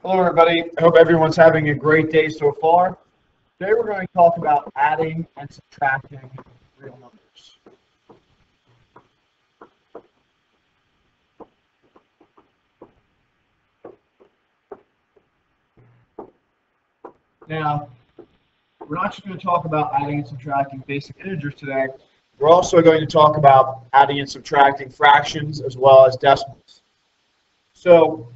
Hello everybody, I hope everyone's having a great day so far. Today we're going to talk about adding and subtracting real numbers. Now, we're not just going to talk about adding and subtracting basic integers today, we're also going to talk about adding and subtracting fractions as well as decimals. So,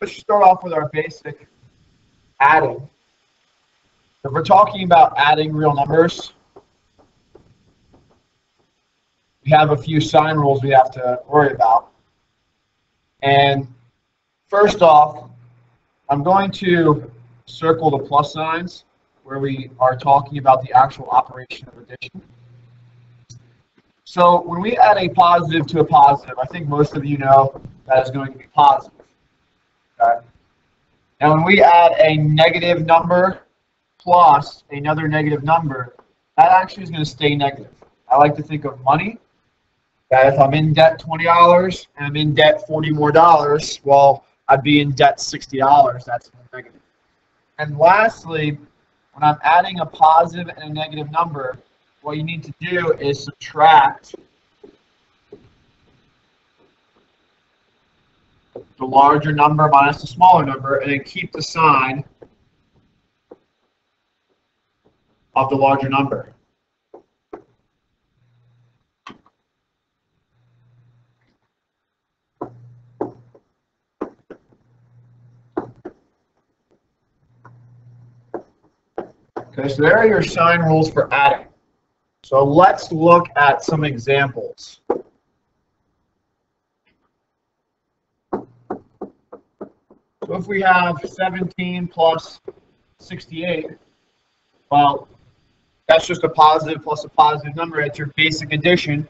let's just start off with our basic adding. If we're talking about adding real numbers, we have a few sign rules we have to worry about. And first off, I'm going to circle the plus signs where we are talking about the actual operation of addition. So when we add a positive to a positive, I think most of you know that is going to be positive. Okay? And when we add a negative number plus another negative number, that actually is going to stay negative. I like to think of money. That if I'm in debt $20 and I'm in debt $40 more, well, I'd be in debt $60. That's negative. And lastly, when I'm adding a positive and a negative number, what you need to do is subtract the larger number minus the smaller number, and then keep the sign of the larger number. Okay, so there are your sign rules for adding. So let's look at some examples. So if we have 17 plus 68, well, that's just a positive plus a positive number. It's your basic addition.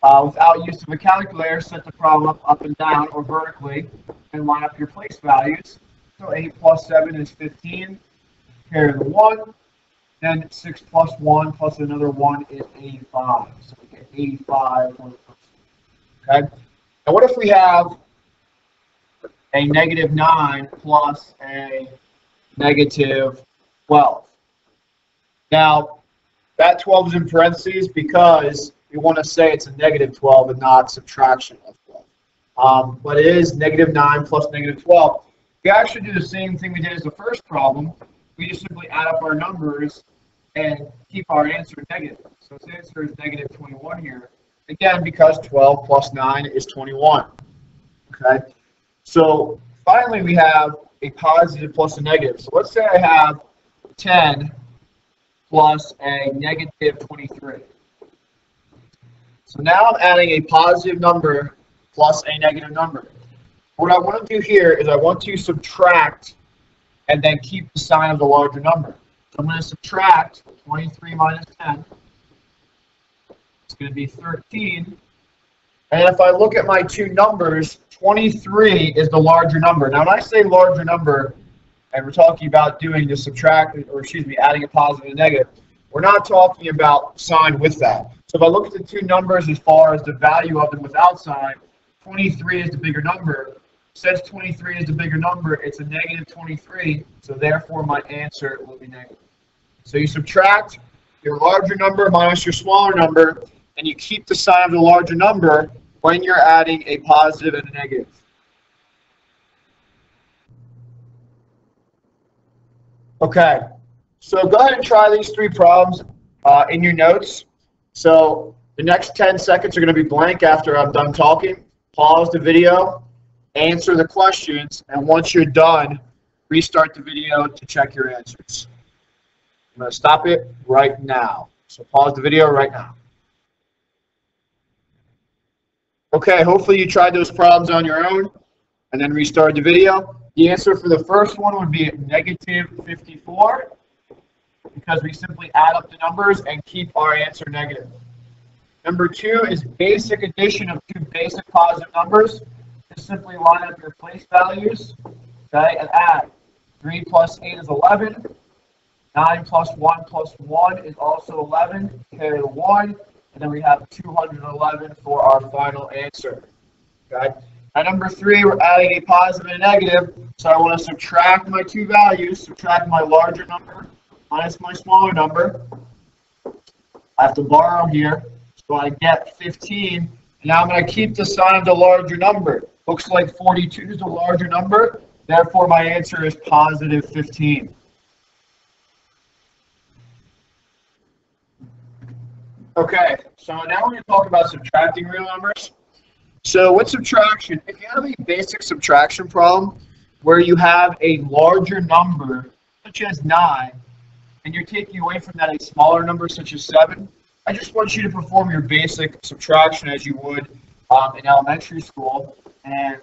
Without use of a calculator, set the problem up and down or vertically and line up your place values. So 8 plus 7 is 15. Carry the 1. Then 6 plus 1 plus another 1 is 85. So we get 85 for the first one. Okay? Now what if we have a negative 9 plus a negative 12? Now, that 12 is in parentheses because we want to say it's a negative 12 and not subtraction of 12. But it is negative 9 plus negative 12. We actually do the same thing we did as the first problem. We just simply add up our numbers and keep our answer negative. So its answer is negative 21 here. Again, because 12 plus 9 is 21. Okay? So finally, we have a positive plus a negative. So let's say I have 10 plus a negative 23. So now I'm adding a positive number plus a negative number. What I want to do here is I want to subtract and then keep the sign of the larger number. So I'm going to subtract 23 minus 10. It's going to be 13. And if I look at my two numbers, 23 is the larger number. Now, when I say larger number, and we're talking about doing the adding a positive and a negative, we're not talking about sign with that. So if I look at the two numbers as far as the value of them without sign, 23 is the bigger number. Since 23 is the bigger number, it's a negative 23, so therefore my answer will be negative. So you subtract your larger number minus your smaller number, and you keep the sign of the larger number when you're adding a positive and a negative. Okay, so go ahead and try these three problems in your notes. So the next 10 seconds are going to be blank after I'm done talking. Pause the video, answer the questions, and once you're done, restart the video to check your answers. I'm going to stop it right now. So pause the video right now. Okay, hopefully you tried those problems on your own and then restart the video. The answer for the first one would be negative 54 because we simply add up the numbers and keep our answer negative. Number 2 is basic addition of two basic positive numbers. Just simply line up your place values, okay, and add. 3 plus 8 is 11. 9 plus 1 is also 11. Carry the 1. And then we have 211 for our final answer. Okay? At number 3, we're adding a positive and a negative, so I want to subtract my two values, subtract my larger number minus my smaller number. I have to borrow here, so I get 15, and now I'm going to keep the sign of the larger number. Looks like 42 is the larger number, therefore my answer is positive 15. Okay, so now we're going to talk about subtracting real numbers. So with subtraction, if you have a basic subtraction problem where you have a larger number, such as 9, and you're taking away from that a smaller number, such as 7, I just want you to perform your basic subtraction as you would in elementary school, and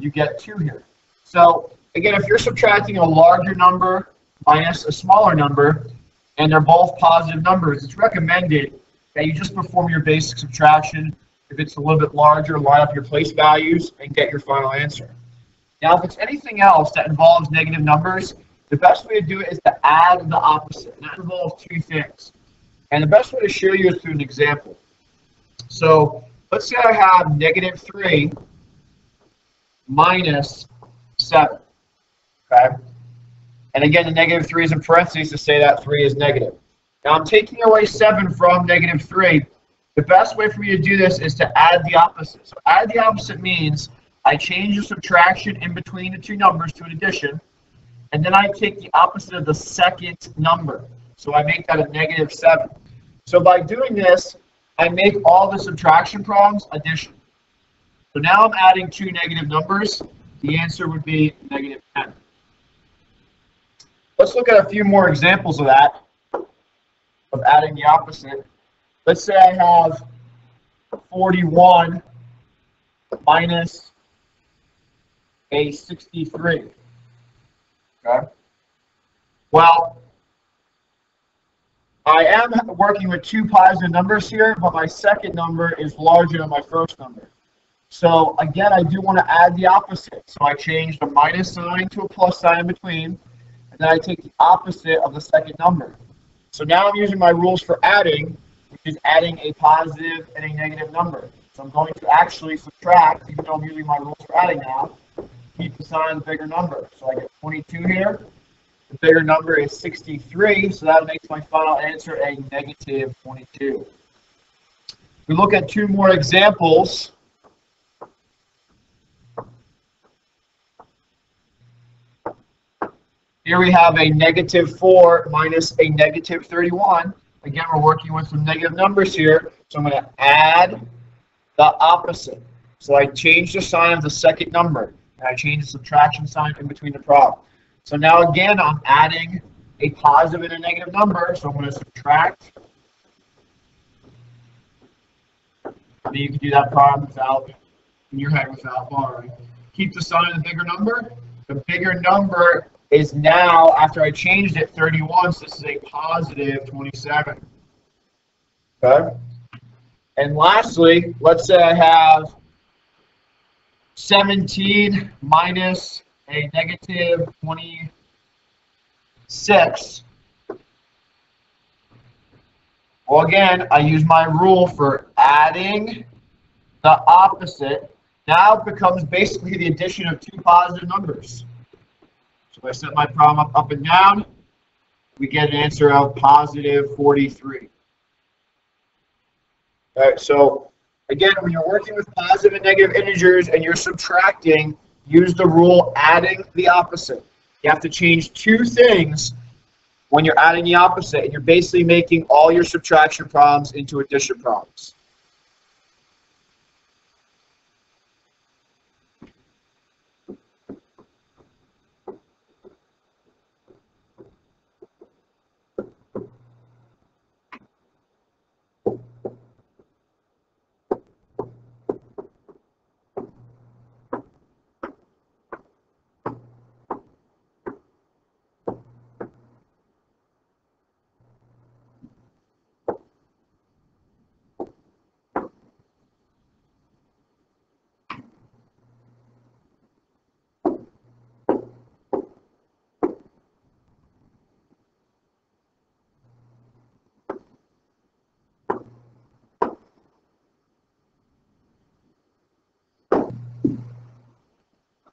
you get 2 here. So again, if you're subtracting a larger number minus a smaller number, and they're both positive numbers, it's recommended that you just perform your basic subtraction. If it's a little bit larger, line up your place values and get your final answer. Now, if it's anything else that involves negative numbers, the best way to do it is to add the opposite. And that involves 2 things. And the best way to show you is through an example. So let's say I have negative 3 minus 7. Okay? And again, the negative 3 is in parentheses to say that 3 is negative. Now I'm taking away 7 from negative 3. The best way for me to do this is to add the opposite. So add the opposite means I change the subtraction in between the 2 numbers to an addition, and then I take the opposite of the second number. So I make that a negative 7. So by doing this, I make all the subtraction problems addition. So now I'm adding 2 negative numbers. The answer would be negative 10. Let's look at a few more examples of that, of adding the opposite. Let's say I have 41 minus a 63. Okay. Well, I am working with 2 positive numbers here, but my second number is larger than my first number. So again, I do want to add the opposite. So I change the minus sign to a plus sign in between, and then I take the opposite of the second number. So now I'm using my rules for adding, which is adding a positive and a negative number. So I'm going to actually subtract, even though I'm using my rules for adding now, keep the sign of the bigger number. So I get 22 here. The bigger number is 63, so that makes my final answer a negative 22. We look at 2 more examples. Here we have a negative 4 minus a negative 31. Again, we're working with some negative numbers here, so I'm going to add the opposite. So I change the sign of the second number, and I change the subtraction sign in between the problem. So now again, I'm adding a positive and a negative number, so I'm going to subtract. And you can do that problem without, in your head, without borrowing. Keep the sign of the bigger number. The bigger number is now, after I changed it, 31, so this is a positive 27. Okay? And lastly, let's say I have 17 minus a negative 26. Well, again, I use my rule for adding the opposite. Now it becomes basically the addition of 2 positive numbers. So if I set my problem up and down, we get an answer of positive 43. All right, so again, when you're working with positive and negative integers and you're subtracting, use the rule adding the opposite. You have to change 2 things when you're adding the opposite, and you're basically making all your subtraction problems into addition problems.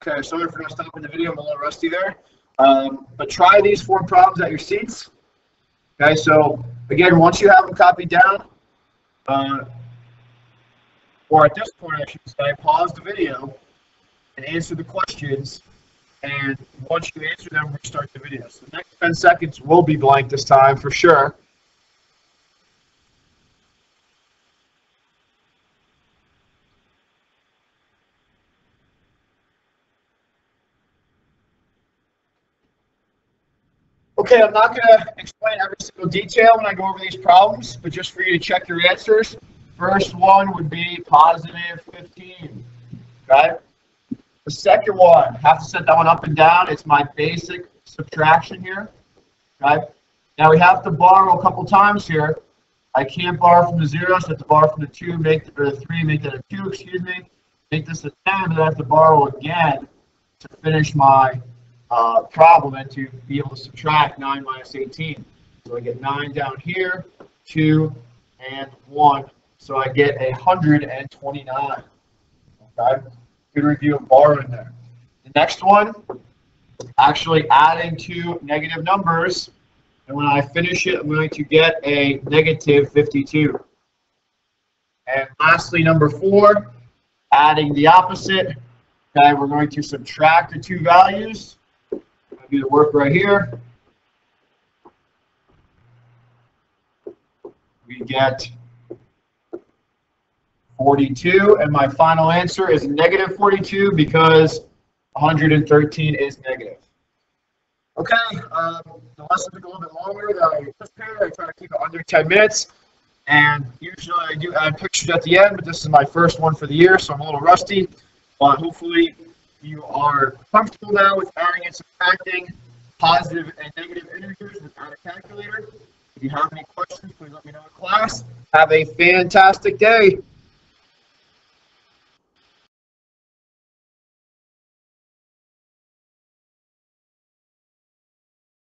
Okay, sorry for not stopping the video. I'm a little rusty there. But try these 4 problems at your seats. Okay, so again, once you have them copied down, or at this point, I should say, pause the video and answer the questions. And once you answer them, restart the video. So the next 10 seconds will be blank this time for sure. Okay, I'm not going to explain every single detail when I go over these problems, but just for you to check your answers. First one would be positive 15. Okay? The second one, have to set that one up and down. It's my basic subtraction here. Okay? Now we have to borrow a couple times here. I can't borrow from the 0, so I have to borrow from the 2, or the 3, make that a 2, excuse me. Make this a 10, but I have to borrow again to finish my problem and to be able to subtract 9 minus 18. So I get 9 down here, 2, and 1. So I get 129. Okay? Good review of borrowing there. The next one, actually adding 2 negative numbers. And when I finish it, I'm going to get a negative 52. And lastly, number 4, adding the opposite. Okay, we're going to subtract the 2 values. I'll do the work right here. We get 42, and my final answer is negative 42 because 113 is negative. Okay, the lesson took a little bit longer than I anticipated. I try to keep it under 10 minutes, and usually I do add pictures at the end, but this is my first one for the year, so I'm a little rusty. But hopefully you are comfortable now with adding and subtracting positive and negative integers without a calculator. If you have any questions, please let me know in class. Have a fantastic day.